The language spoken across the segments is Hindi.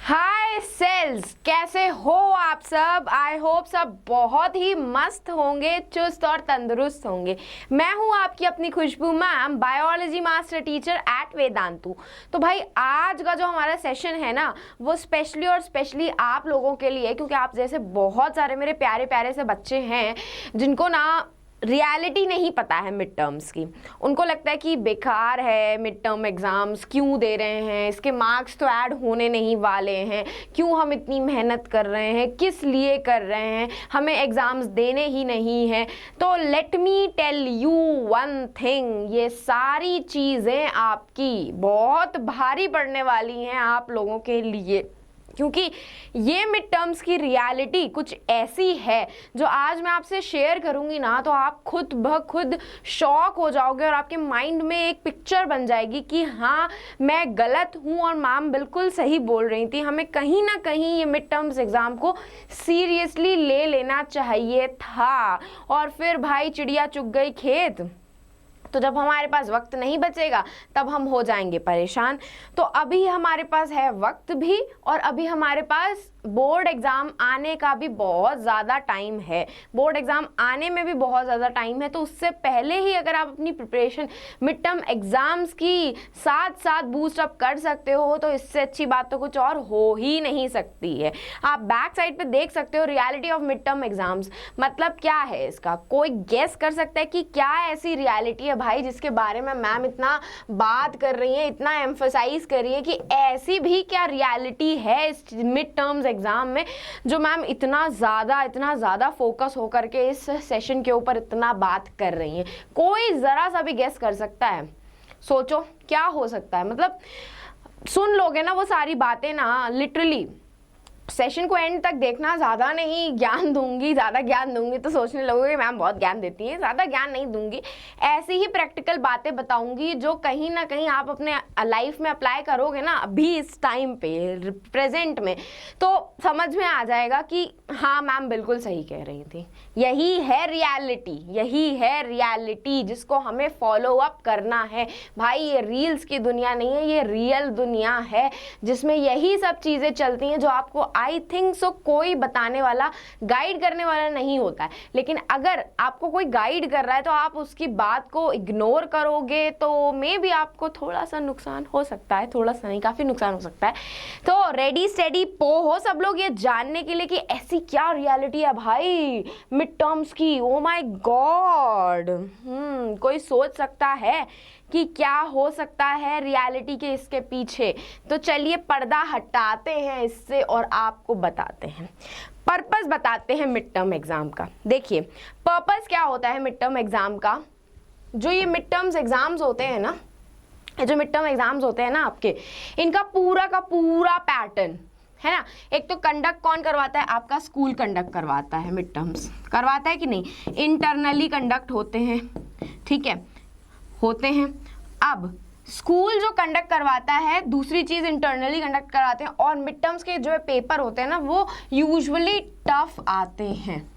हाय सेल्स, कैसे हो आप सब। आई होप सब बहुत ही मस्त होंगे, चुस्त और तंदुरुस्त होंगे। मैं हूं आपकी अपनी Khushboo ma'am, biology master teacher at Vedantu. तो भाई आज का जो हमारा सेशन है ना, वो स्पेशली आप लोगों के लिए, क्योंकि आप जैसे बहुत सारे मेरे प्यारे प्यारे से बच्चे हैं जिनको ना रियलिटी नहीं पता है मिड टर्म्स की। उनको लगता है कि बेकार है मिड टर्म एग्ज़ाम्स, क्यों दे रहे हैं, इसके मार्क्स तो ऐड होने नहीं वाले हैं, क्यों हम इतनी मेहनत कर रहे हैं, किस लिए कर रहे हैं, हमें एग्ज़ाम्स देने ही नहीं हैं। तो let me tell you one thing, ये सारी चीज़ें आपकी बहुत भारी पड़ने वाली हैं आप लोगों के लिए, क्योंकि ये मिड टर्म्स की रियलिटी कुछ ऐसी है जो आज मैं आपसे शेयर करूंगी ना, तो आप खुद ब खुद शॉक हो जाओगे और आपके माइंड में एक पिक्चर बन जाएगी कि हाँ मैं गलत हूँ और मैम बिल्कुल सही बोल रही थी। हमें कहीं ना कहीं ये मिड टर्म्स एग्ज़ाम को सीरियसली ले लेना चाहिए था। और फिर भाई चिड़िया चुग गई खेत, तो जब हमारे पास वक्त नहीं बचेगा तब हम हो जाएंगे परेशान। तो अभी हमारे पास है वक्त भी, और अभी हमारे पास बोर्ड एग्ज़ाम आने का भी बहुत ज़्यादा टाइम है, बोर्ड एग्ज़ाम आने में भी बहुत ज़्यादा टाइम है। तो उससे पहले ही अगर आप अपनी प्रिपरेशन मिड टर्म एग्ज़ाम्स की साथ साथ बूस्ट अप कर सकते हो, तो इससे अच्छी बात तो कुछ और हो ही नहीं सकती है। आप बैक साइड पे देख सकते हो reality of mid term exams, मतलब क्या है इसका। कोई गेस कर सकता है कि क्या ऐसी रियलिटी है भाई जिसके बारे में मैम इतना बात कर रही है, इतना एम्फसाइज कर रही है कि ऐसी भी क्या रियलिटी है इस मिड टर्म्स एग्जाम में, जो मैम इतना ज़्यादा फोकस होकर के इस सेशन के ऊपर इतना बात कर रही हैं। कोई ज़रा सा भी गेस कर सकता है? सोचो क्या हो सकता है। मतलब सुन लोगे ना वो सारी बातें ना, लिटरली सेशन को एंड तक देखना, ज़्यादा नहीं ज्ञान दूंगी, ज़्यादा ज्ञान दूंगी तो सोचने लगोगे मैम बहुत ज्ञान देती हैं। ज़्यादा ज्ञान नहीं दूंगी, ऐसी ही प्रैक्टिकल बातें बताऊंगी जो कहीं ना कहीं आप अपने लाइफ में अप्लाई करोगे ना अभी इस टाइम पे प्रेजेंट में, तो समझ में आ जाएगा कि हाँ मैम बिल्कुल सही कह रही थी। यही है रियलिटी, यही है रियलिटी जिसको हमें फॉलो अप करना है भाई। ये रील्स की दुनिया नहीं है, ये रियल दुनिया है जिसमें यही सब चीज़ें चलती हैं जो आपको आई थिंक सो कोई बताने वाला, गाइड करने वाला नहीं होता है। लेकिन अगर आपको कोई गाइड कर रहा है तो आप उसकी बात को इग्नोर करोगे तो मे बी आपको थोड़ा सा नुकसान हो सकता है, थोड़ा सा नहीं काफ़ी नुकसान हो सकता है। तो रेडी स्टेडी पो हो सब लोग ये जानने के लिए कि ऐसी क्या रियलिटी है भाई मिड टर्म्स की। ओ माय गॉड, कोई सोच सकता है कि क्या हो सकता है रियलिटी के इसके पीछे? तो चलिए पर्दा हटाते हैं इससे और आपको बताते हैं, पर्पस बताते हैं मिड टर्म एग्जाम का। देखिए पर्पस क्या होता है मिड टर्म एग्जाम का। जो ये मिड टर्म्स एग्जाम्स होते हैं ना, जो मिड टर्म एग्जाम्स होते हैं ना आपके, इनका पूरा का पूरा पैटर्न है ना। एक तो कंडक्ट कौन करवाता है? आपका स्कूल कंडक्ट करवाता है। मिड टर्म्स करवाता है कि नहीं? इंटरनली कंडक्ट होते हैं, ठीक है, होते हैं। अब स्कूल जो कंडक्ट करवाता है, दूसरी चीज़ इंटरनली कंडक्ट करवाते हैं। और मिड टर्म्स के जो पेपर होते हैं ना, वो यूजुअली टफ आते हैं,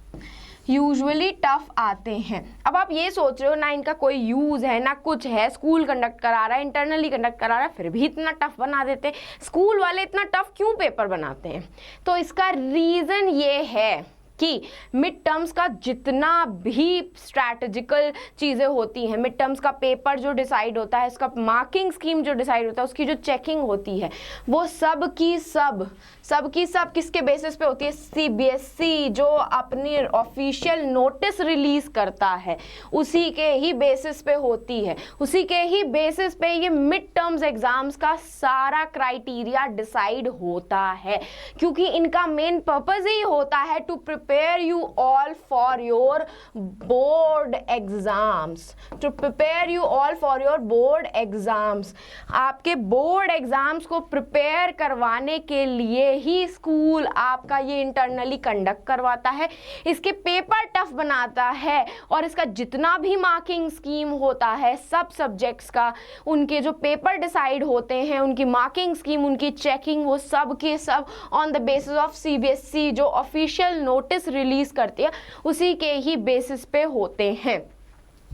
यूजुअली टफ आते हैं। अब आप ये सोच रहे हो ना इनका कोई यूज़ है ना कुछ है, स्कूल कंडक्ट करा रहा है, इंटरनली कंडक्ट करा रहा है, फिर भी इतना टफ बना देते हैं। स्कूल वाले इतना टफ क्यों पेपर बनाते हैं? तो इसका रीज़न ये है कि मिड टर्म्स का जितना भी स्ट्रैटेजिकल चीज़ें होती हैं, मिड टर्म्स का पेपर जो डिसाइड होता है, इसका मार्किंग स्कीम जो डिसाइड होता है, उसकी जो चेकिंग होती है, वो सब की सब किसके बेसिस पे होती है? सीबीएसई जो अपनी ऑफिशियल नोटिस रिलीज करता है उसी के ही बेसिस पे होती है। उसी के ही बेसिस पे ये मिड टर्म्स एग्जाम्स का सारा क्राइटेरिया डिसाइड होता है, क्योंकि इनका मेन पर्पस ही होता है to prepare you all for your board exams, to prepare you all for your board exams. आपके बोर्ड एग्जाम्स को प्रिपेयर करवाने के लिए ही स्कूल आपका ये इंटरनली कंडक्ट करवाता है, इसके पेपर टफ बनाता है, और इसका जितना भी मार्किंग स्कीम होता है सब सब्जेक्ट्स का, उनके जो पेपर डिसाइड होते हैं, उनकी मार्किंग स्कीम, उनकी चेकिंग, वो सब के सब on the basis of CBSE जो ऑफिशियल नोटिस रिलीज करती है उसी के ही बेसिस पे होते हैं।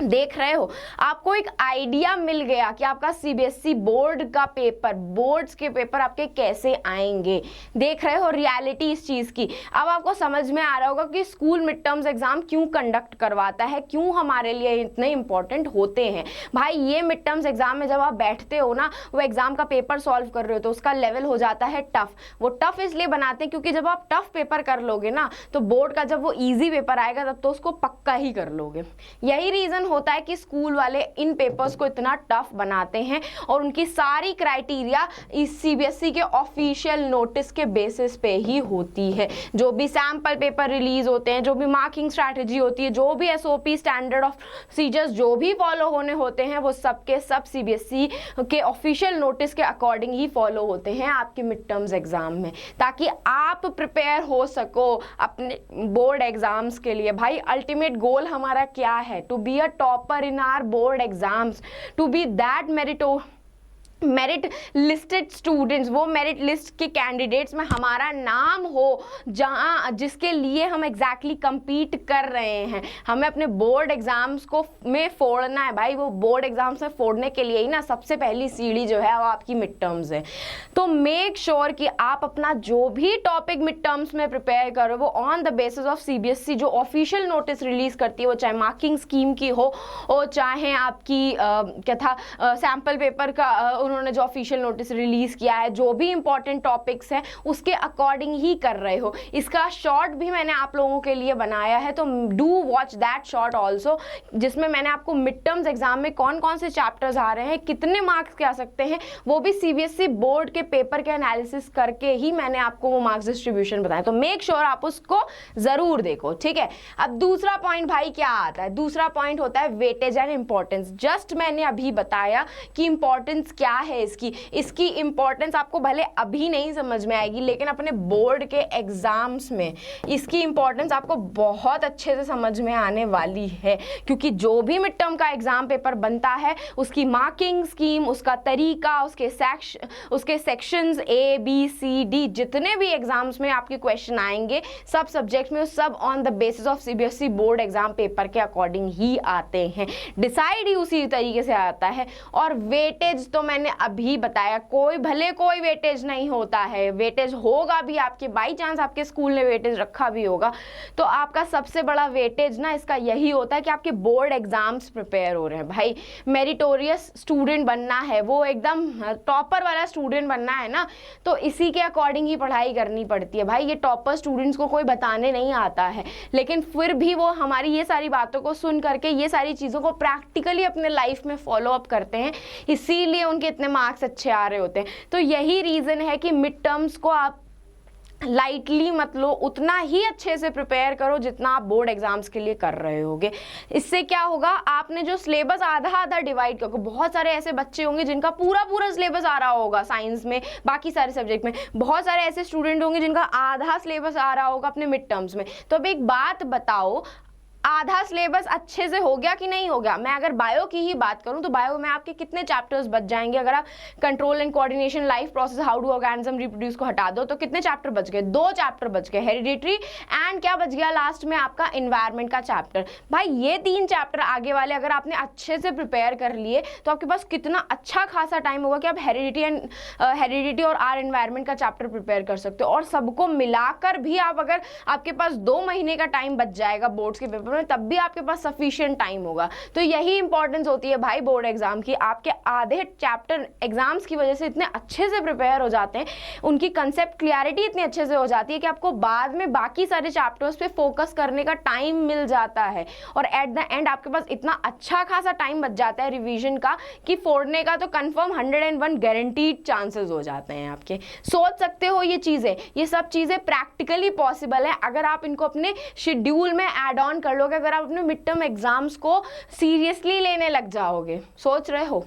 देख रहे हो, आपको एक आइडिया मिल गया कि आपका सीबीएसई बोर्ड का पेपर, बोर्ड्स के पेपर आपके कैसे आएंगे। देख रहे हो रियलिटी इस चीज़ की। अब आपको समझ में आ रहा होगा कि स्कूल मिड टर्म्स एग्जाम क्यों कंडक्ट करवाता है, क्यों हमारे लिए इतने इंपॉर्टेंट होते हैं। भाई ये मिड टर्म्स एग्जाम में जब आप बैठते हो ना, वो एग्जाम का पेपर सॉल्व कर रहे हो तो उसका लेवल हो जाता है टफ। वो टफ इसलिए बनाते हैं क्योंकि जब आप टफ पेपर कर लोगे ना, तो बोर्ड का जब वो ईजी पेपर आएगा तब तो उसको पक्का ही कर लोगे। यही रीजन होता है कि स्कूल वाले इन पेपर्स को इतना टफ बनाते हैं, और उनकी सारी क्राइटेरिया इस सीबीएसई के ऑफिशियल नोटिस के बेसिस पे ही होती है। जो भी सैंपल पेपर रिलीज होते हैं, जो भी मार्किंग स्ट्रैटेजी होती है, जो भी एसओपी स्टैंडर्ड ऑफ प्रोसीजर्स जो भी फॉलो होने होते हैं, वो सबके सब सीबीएसई के ऑफिशियल नोटिस के अकॉर्डिंग ही फॉलो होते हैं आपके मिड टर्म्स एग्जाम में, ताकि आप प्रिपेयर हो सको अपने बोर्ड एग्जाम्स के लिए। भाई अल्टीमेट गोल हमारा क्या है? To be a topper in our board exams, to be that merit listed students, वो मेरिट लिस्ट के कैंडिडेट्स में हमारा नाम हो, जहाँ जिसके लिए हम एग्जैक्टली compete कर रहे हैं। हमें अपने बोर्ड एग्जाम्स को में फोड़ना है भाई। वो बोर्ड एग्जाम्स में फोड़ने के लिए ही ना सबसे पहली सीढ़ी जो है वो आपकी मिड टर्म्स है। तो मेक श्योर कि आप अपना जो भी टॉपिक मिड टर्म्स में प्रिपेयर करो वो on the basis of CBSE जो ऑफिशियल नोटिस रिलीज करती है, वो चाहे मार्किंग स्कीम की हो और चाहे आपकी क्या था सैम्पल पेपर का उन्होंने जो ऑफिशियल नोटिस रिलीज किया है, जो भी इंपॉर्टेंट टॉपिक्स हैं उसके अकॉर्डिंग ही कर रहे हो। इसका शॉर्ट भी मैंने आप लोगों के लिए बनाया है, तो do watch that short also, जिसमें मैंने आपको मिड टर्म्स एग्जाम में कौन कौन से चैप्टर्स आ रहे हैं, कितने मार्क्स के आ सकते हैं, वो भी सीबीएसई बोर्ड के पेपर के एनालिसिस करके ही मैंने आपको वो मार्क्स डिस्ट्रीब्यूशन बताया। तो मेक श्योर आप उसको जरूर देखो, ठीक है। अब दूसरा पॉइंट भाई क्या आता है? दूसरा पॉइंट होता है वेटेज एंड इंपॉर्टेंस। जस्ट मैंने अभी बताया कि इंपॉर्टेंस क्या है इसकी इंपॉर्टेंस आपको भले अभी नहीं समझ में आएगी, लेकिन अपने बोर्ड के एग्जाम्स में इसकी इंपॉर्टेंस आपको बहुत अच्छे से समझ में आने वाली है, क्योंकि जो भी मिड टर्म का एग्जाम पेपर बनता है उसकी मार्किंग स्कीम, उसका तरीका, उसके sections A B C D, जितने भी एग्जाम्स में आपके क्वेश्चन आएंगे सब सब्जेक्ट में, सब on the basis of CBSE board exam paper के अकॉर्डिंग ही आते हैं, डिसाइड ही उसी तरीके से आता है। और वेटेज तो मैंने अभी बताया, कोई वेटेज नहीं होता है। वेटेज होगा भी आपके, बाई चांस आपके स्कूल ने वेटेज रखा भी होगा, तो आपका सबसे बड़ा वेटेज ना इसका यही होता है कि आपके बोर्ड एग्जाम्स प्रिपेयर हो रहे हैं। भाई मेरिटोरियस स्टूडेंट बनना है, वो एकदम टॉपर वाला स्टूडेंट बनना है ना, तो इसी के अकॉर्डिंग ही पढ़ाई करनी पड़ती है। भाई ये टॉपर स्टूडेंट्स को कोई बताने नहीं आता है, लेकिन फिर भी वो हमारी ये सारी बातों को सुन करके ये सारी चीज़ों को प्रैक्टिकली अपने लाइफ में फॉलो अप करते हैं, इसीलिए उनके इतने मार्क्स अच्छे आ रहे होते हैं। तो यही रीज़न है कि मिड टर्म्स को आप लाइटली मत लो, उतना ही अच्छे से प्रिपेयर करो जितना आप बोर्ड एग्जाम्स के लिए कर रहे होगे। इससे क्या होगा, आपने जो सिलेबस आधा आधा डिवाइड कर, बहुत सारे ऐसे बच्चे होंगे जिनका पूरा पूरा सिलेबस आ रहा होगा साइंस में, बाकी सारे सब्जेक्ट में, बहुत सारे ऐसे स्टूडेंट होंगे जिनका आधा सिलेबस आ रहा होगा अपने मिड टर्म्स में। तो अब एक बात बताओ, आधा सिलेबस अच्छे से हो गया कि नहीं हो गया? मैं अगर बायो की ही बात करूं तो बायो में आपके कितने चैप्टर्स बच जाएंगे? अगर आप control and coordination, life process, how do organism reproduce को हटा दो तो कितने चैप्टर बच गए? 2 चैप्टर बच गए, हेरिडिटरी एंड क्या बच गया लास्ट में आपका एनवायरनमेंट का चैप्टर। भाई ये 3 चैप्टर आगे वाले अगर आपने अच्छे से प्रिपेयर कर लिए तो आपके पास कितना अच्छा खासा टाइम होगा कि आप हेरिडिटी और आर एनवायरनमेंट का चैप्टर प्रिपेयर कर सकते हो। और सबको मिलाकर भी आप, अगर आपके पास 2 महीने का टाइम बच जाएगा बोर्ड्स के पेपर में, तब भी आपके पास सफिशिएंट टाइम होगा। तो यही इंपॉर्टेंस होती है भाई बोर्ड एग्जाम की। आपके आधे चैप्टर एग्जाम्स की वजह से इतने अच्छे से प्रिपेयर हो जाते हैं, उनकी कंसेप्ट क्लियरिटी इतनी अच्छे से हो जाती है कि आपको बाद में बाकी सारे चैप्टर्स पे फोकस करने का टाइम मिल जाता है, और एट द एंड आपके पास इतना अच्छा खासा टाइम बच जाता है रिवीजन का कि फोड़ने का तो कंफर्म 101 गारंटीड चांसेस हो जाते हैं आपके। सोच सकते हो ये चीजें, ये सब चीजें प्रैक्टिकली पॉसिबल है अगर आप इनको अपने शेड्यूल में ऐड ऑन कर लोगे, अगर आप अपने मिड टर्म एग्जाम्स को सीरियसली लेने लग जाओगे। सोच रहे हो?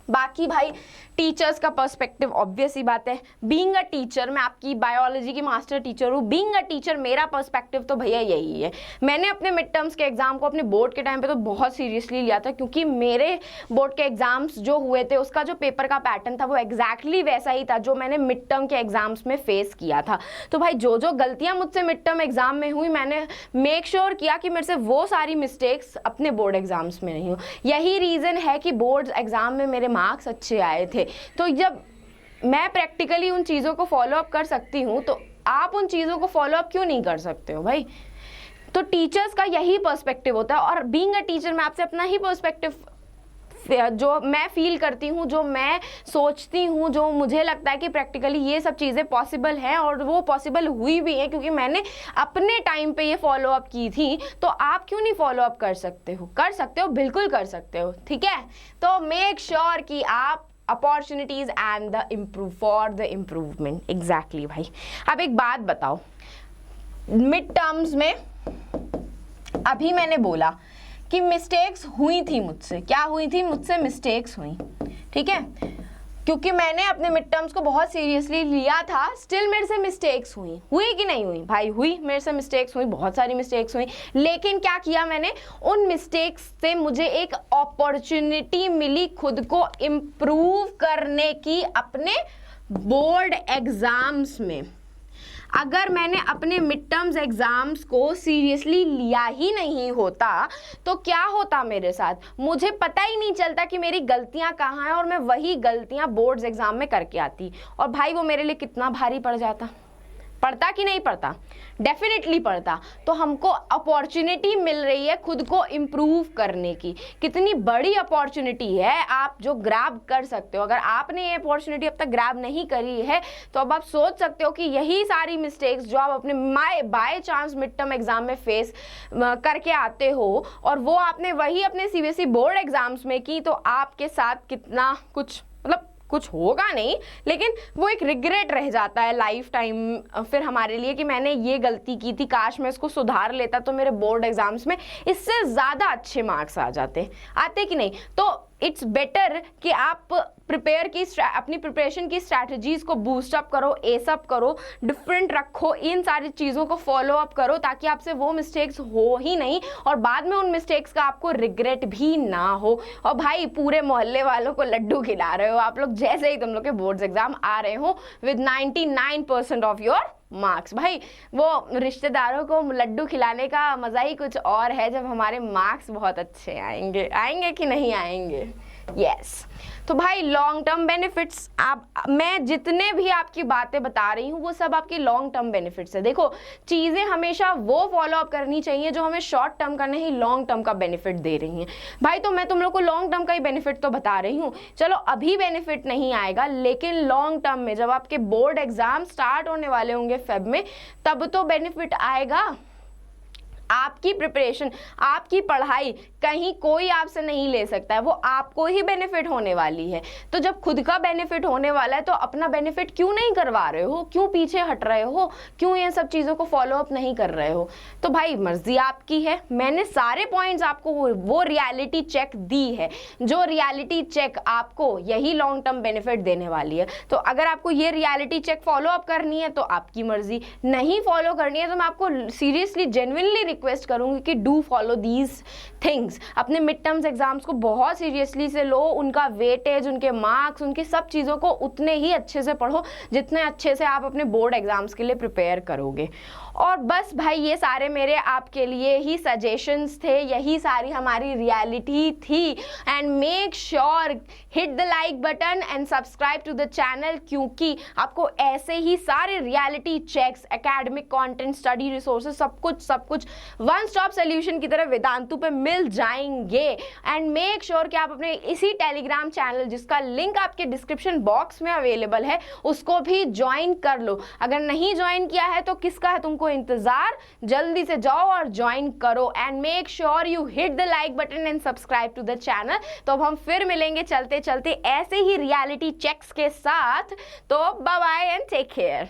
बाकी भाई टीचर्स का पर्सपेक्टिव ऑब्वियस ही बात है, बीइंग अ टीचर, मैं आपकी बायोलॉजी की मास्टर टीचर हूँ, बीइंग अ टीचर मेरा पर्सपेक्टिव तो भैया यही है। मैंने अपने मिड टर्म्स के एग्जाम को अपने बोर्ड के टाइम पे तो बहुत सीरियसली लिया था, क्योंकि मेरे बोर्ड के एग्जाम्स जो हुए थे उसका जो पेपर का पैटर्न था वो एग्जैक्टली वैसा ही था जो मैंने मिड टर्म के एग्जाम्स में फेस किया था। तो भाई जो जो गलतियां मुझसे मिड टर्म एग्जाम में हुई, मैंने मेक श्योर किया कि मेरे से वो सारी मिस्टेक्स अपने बोर्ड एग्जाम्स में नहीं हो। यही रीज़न है कि बोर्ड एग्जाम में मेरे मार्क्स अच्छे आए थे। तो जब मैं प्रैक्टिकली उन चीज़ों को फॉलो अप कर सकती हूँ तो आप उन चीज़ों को फॉलो अप क्यों नहीं कर सकते हो भाई। तो टीचर्स का यही पर्सपेक्टिव होता है, और बीइंग अ टीचर मैं आपसे अपना ही पर्सपेक्टिव जो मैं फील करती हूँ, जो मैं सोचती हूँ, जो मुझे लगता है कि प्रैक्टिकली ये सब चीज़ें पॉसिबल हैं और वो पॉसिबल हुई भी हैं, क्योंकि मैंने अपने टाइम पे ये फॉलो अप की थी। तो आप क्यों नहीं फॉलो अप कर सकते हो? कर सकते हो, बिल्कुल कर सकते हो, ठीक है। तो मेक श्योर कि आप opportunities and the improve for the improvement. Exactly भाई। अब एक बात बताओ, मिड टर्म्स में अभी मैंने बोला कि मिस्टेक्स हुई थी मुझसे, क्या हुई थी? मुझसे मिस्टेक्स हुई, ठीक है, क्योंकि मैंने अपने मिड टर्म्स को बहुत सीरियसली लिया था। स्टिल मेरे से मिस्टेक्स हुई कि नहीं हुई भाई? हुई, मेरे से मिस्टेक्स हुई, बहुत सारी मिस्टेक्स हुई। लेकिन क्या किया मैंने? उन मिस्टेक्स से मुझे एक अपॉर्चुनिटी मिली खुद को इम्प्रूव करने की अपने बोर्ड एग्जाम्स में। अगर मैंने अपने मिड टर्म्स एग्जाम्स को सीरियसली लिया ही नहीं होता तो क्या होता मेरे साथ? मुझे पता ही नहीं चलता कि मेरी गलतियां कहाँ हैं, और मैं वही गलतियां बोर्ड्स एग्जाम में करके आती, और भाई वो मेरे लिए कितना भारी पड़ जाता। पड़ता कि नहीं पड़ता? डेफिनेटली पड़ता। तो हमको अपॉर्चुनिटी मिल रही है खुद को इम्प्रूव करने की। कितनी बड़ी अपॉर्चुनिटी है आप जो ग्रैब कर सकते हो। अगर आपने ये अपॉर्चुनिटी अब तक ग्रैब नहीं करी है तो अब आप सोच सकते हो कि यही सारी मिस्टेक्स जो आप अपने by chance mid term exam में फेस करके आते हो, और वो आपने वही अपने सीबीएसई बोर्ड एग्जाम्स में की, तो आपके साथ कितना कुछ, मतलब कुछ होगा नहीं, लेकिन वो एक रिग्रेट रह जाता है लाइफ टाइम फिर हमारे लिए कि मैंने ये गलती की थी, काश मैं इसको सुधार लेता तो मेरे बोर्ड एग्जाम्स में इससे ज़्यादा अच्छे मार्क्स आ जाते कि नहीं। तो इट्स बेटर कि आप अपनी प्रिपरेशन की स्ट्रैटेजीज को बूस्ट अप करो, एसअप करो, डिफरेंट रखो, इन सारी चीज़ों को फॉलो अप करो, ताकि आपसे वो मिस्टेक्स हो ही नहीं और बाद में उन मिस्टेक्स का आपको रिग्रेट भी ना हो। और भाई पूरे मोहल्ले वालों को लड्डू खिला रहे हो आप लोग जैसे ही तुम लोग के बोर्ड्स एग्जाम आ रहे हो विद 99% ऑफ योर मार्क्स। भाई वो रिश्तेदारों को लड्डू खिलाने का मज़ा ही कुछ और है जब हमारे मार्क्स बहुत अच्छे आएंगे कि नहीं आएंगे। यस तो भाई लॉन्ग टर्म बेनिफिट्स, मैं जितने भी आपकी बातें बता रही हूँ वो सब आपकी लॉन्ग टर्म बेनिफिट्स है। देखो चीज़ें हमेशा वो फॉलो अप करनी चाहिए जो हमें शॉर्ट टर्म का नहीं लॉन्ग टर्म का बेनिफिट दे रही हैं। भाई तो मैं तुम लोग को लॉन्ग टर्म का ही बेनिफिट तो बता रही हूँ, चलो अभी बेनिफिट नहीं आएगा, लेकिन लॉन्ग टर्म में जब आपके बोर्ड एग्जाम स्टार्ट होने वाले होंगे फेब में, तब तो बेनिफिट आएगा। आपकी प्रिपरेशन, आपकी पढ़ाई कहीं कोई आपसे नहीं ले सकता है, वो आपको ही बेनिफिट होने वाली है। तो जब खुद का बेनिफिट होने वाला है तो अपना बेनिफिट क्यों नहीं करवा रहे हो? क्यों पीछे हट रहे हो? क्यों ये सब चीज़ों को फॉलो अप नहीं कर रहे हो? तो भाई मर्जी आपकी है। मैंने सारे पॉइंट्स आपको वो रियलिटी चेक दी है, जो रियलिटी चेक आपको यही लॉन्ग टर्म बेनिफिट देने वाली है। तो अगर आपको ये रियलिटी चेक फॉलो अप करनी है तो आपकी मर्जी, नहीं फॉलो करनी है तो मैं आपको सीरियसली जेन्युइनली रिक्वेस्ट करूंगी कि डू फॉलो दीज थिंग्स। अपने मिड टर्म्स एग्जाम्स को बहुत सीरियसली से लो, उनका वेटेज, उनके मार्क्स, उनकी सब चीज़ों को उतने ही अच्छे से पढ़ो जितने अच्छे से आप अपने बोर्ड एग्जाम्स के लिए प्रिपेयर करोगे। और बस भाई ये सारे मेरे आपके लिए ही सजेशंस थे, यही सारी हमारी रियलिटी थी। And make sure hit the like button and subscribe to the channel, क्योंकि आपको ऐसे ही सारे reality checks, academic content, study resources, सब कुछ वन स्टॉप सोल्यूशन की तरह वेदांतु पे मिल जाएंगे। एंड मेक श्योर कि आप अपने इसी टेलीग्राम चैनल, जिसका लिंक आपके डिस्क्रिप्शन बॉक्स में अवेलेबल है, उसको भी ज्वाइन कर लो। अगर नहीं ज्वाइन किया है तो किसका है तुमको इंतजार? जल्दी से जाओ और ज्वाइन करो। And make sure you hit the like button and subscribe to the channel. तो अब हम फिर मिलेंगे चलते चलते ऐसे ही रियलिटी चेक्स के साथ। तो bye bye and take care.